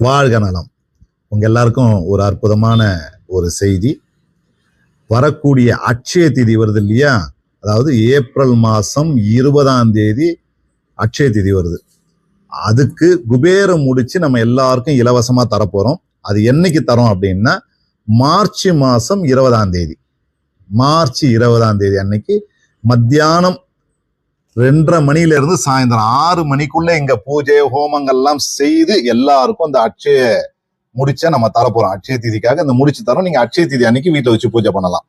வாழ்க நலம். உங்க எல்லாருக்கும் ஒரு அற்புதமான ஒரு செய்தி. வரக்கூடிய அட்சய திதி வருது இல்லையா, அதாவது ஏப்ரல் மாசம் 20ஆம் தேதி அட்சய திதி வருது. அதுக்கு குபேரம் முடிச்சு நம்ம எல்லாருக்கும் இலவசமா தரப்போறோம். அது என்னைக்கு தரோம் அப்படின்னா மார்ச் மாசம் 20ஆம் தேதி. மார்ச் 20ஆம் தேதி அன்னைக்கு மத்தியானம் 2:30 மணில இருந்து சாயந்தரம் 6 மணிக்குள்ள எங்க பூஜை ஹோமங்கள்லாம் செய்து எல்லாருக்கும் அந்த அட்சய முடிச்ச நம்ம தரப்போறோம். அட்சய திதிக்காக இந்த முடிச்சு தரோம். நீங்க அட்சய திதி அன்னைக்கு வீட்டை வச்சு பூஜை பண்ணலாம்.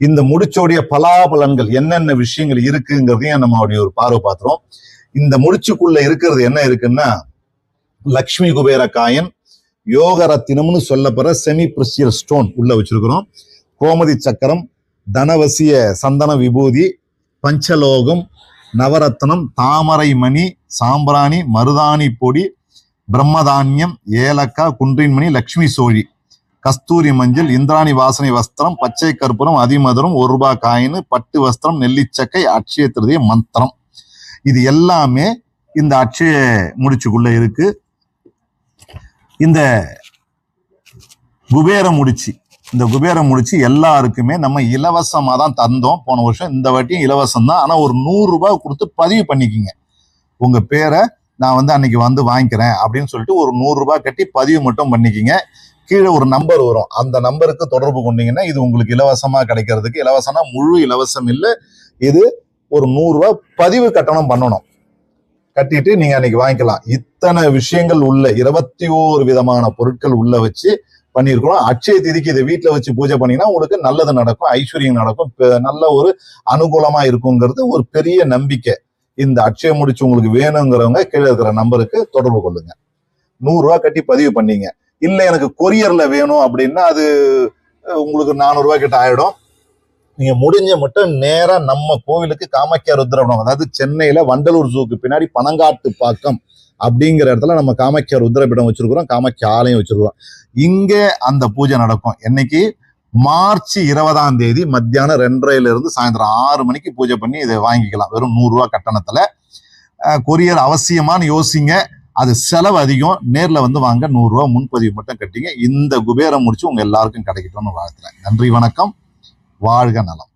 இந்த முடிச்சோடைய பலாபலன்கள் என்னென்ன விஷயங்கள் இருக்குங்கிறதையும் நம்ம அப்படி ஒரு பார்வை பார்த்துறோம். இந்த முடிச்சுக்குள்ள இருக்கிறது என்ன இருக்குன்னா, லக்ஷ்மி குபேர காயன், யோக ரத்தினம்னு சொல்லப்படுற செமி பிரிசியஸ் ஸ்டோன் உள்ள வச்சிருக்கிறோம். கோமதி சக்கரம், தனவசிய சந்தன விபூதி, பஞ்சலோகம், நவரத்னம், தாமரை மணி, சாம்பிராணி, மருதாணி பொடி, பிரம்மதானியம், ஏலக்காய், குன்றின் மணி, லக்ஷ்மி சோழி, கஸ்தூரி மஞ்சள், இந்திராணி வாசனை வஸ்திரம், பச்சை கற்பூரம், அதிமதுரம், ₹1 காயின், பட்டு வஸ்திரம், நெல்லிச்சக்கை, அட்சய திருதிய மந்திரம். இது எல்லாமே இந்த அட்சய முடிச்சுக்குள்ள இருக்கு. இந்த குபேர முடிச்சு எல்லாருக்குமே நம்ம இலவசமா தான் தந்தோம் போன வருஷம். இந்த வாட்டியும் இலவசம் தான். ஆனா ஒரு ₹100 கொடுத்து பதிவு பண்ணிக்கிங்க. உங்க பேரை நான் அன்னைக்கு வாங்கிக்கிறேன் அப்படின்னு சொல்லிட்டு ஒரு ₹100 கட்டி பதிவு மட்டும் பண்ணிக்கிங்க. கீழே ஒரு நம்பர் வரும். அந்த நம்பருக்கு தொடர்பு கொண்டீங்கன்னா இது உங்களுக்கு இலவசமா கிடைக்கிறதுக்கு. இலவசம்னா முழு இலவசம் இல்லை. இது ஒரு ₹100 பதிவு கட்டணம் பண்ணணும். கட்டிட்டு நீங்க அன்னைக்கு வாங்கிக்கலாம். இத்தனை விஷயங்கள் உள்ள 21 விதமான பொருட்கள் உள்ள வச்சு பண்ணியிருக்கிறோம். அட்சய திதிக்கு இதை வீட்டுல வச்சு பூஜை பண்ணீங்கன்னா உங்களுக்கு நல்லது நடக்கும், ஐஸ்வர்யம் நடக்கும், நல்ல ஒரு அனுகூலமா இருக்குங்கிறது ஒரு பெரிய நம்பிக்கை. இந்த அட்சய முடிச்சு உங்களுக்கு வேணுங்கிறவங்க கீழே இருக்கிற நம்பருக்கு தொடர்பு கொள்ளுங்க. ₹100 கட்டி பதிவு பண்ணீங்க. இல்ல எனக்கு கொரியர்ல வேணும் அப்படின்னா அது உங்களுக்கு ₹400 கிட்ட ஆயிடும். நீங்க முடிஞ்ச மட்டும் நேரா நம்ம கோவிலுக்கு காமாக்கியா ருத்ரபீடம், அதாவது சென்னையில வண்டலூர் ஜூக்கு பின்னாடி பனங்காட்டு பாக்கம் அப்படிங்கிற இடத்துல நம்ம காமாக்கியா ருத்ரபீடம் வச்சிருக்கிறோம். காமாக்கியா ஆலயம் வச்சிருக்கிறோம். இங்க அந்த பூஜை நடக்கும். என்னைக்கு? மார்ச் 20ஆம் தேதி மத்தியானம் 2:30 இருந்து சாயந்தரம் 6 மணிக்கு பூஜை பண்ணி இதை வாங்கிக்கலாம். வெறும் ₹100 கட்டணத்துல. கொரியர் அவசியமானு யோசிங்க. அது செலவு அதிகம். நேர்ல வாங்க. ₹100 முன்பதிவு மட்டும் கட்டிங்க. இந்த குபேரம் முடிச்சு உங்க எல்லாருக்கும் கிடைக்கட்டும்னு வாழ்த்துறேன். நன்றி, வணக்கம். வாழ்க நலம்.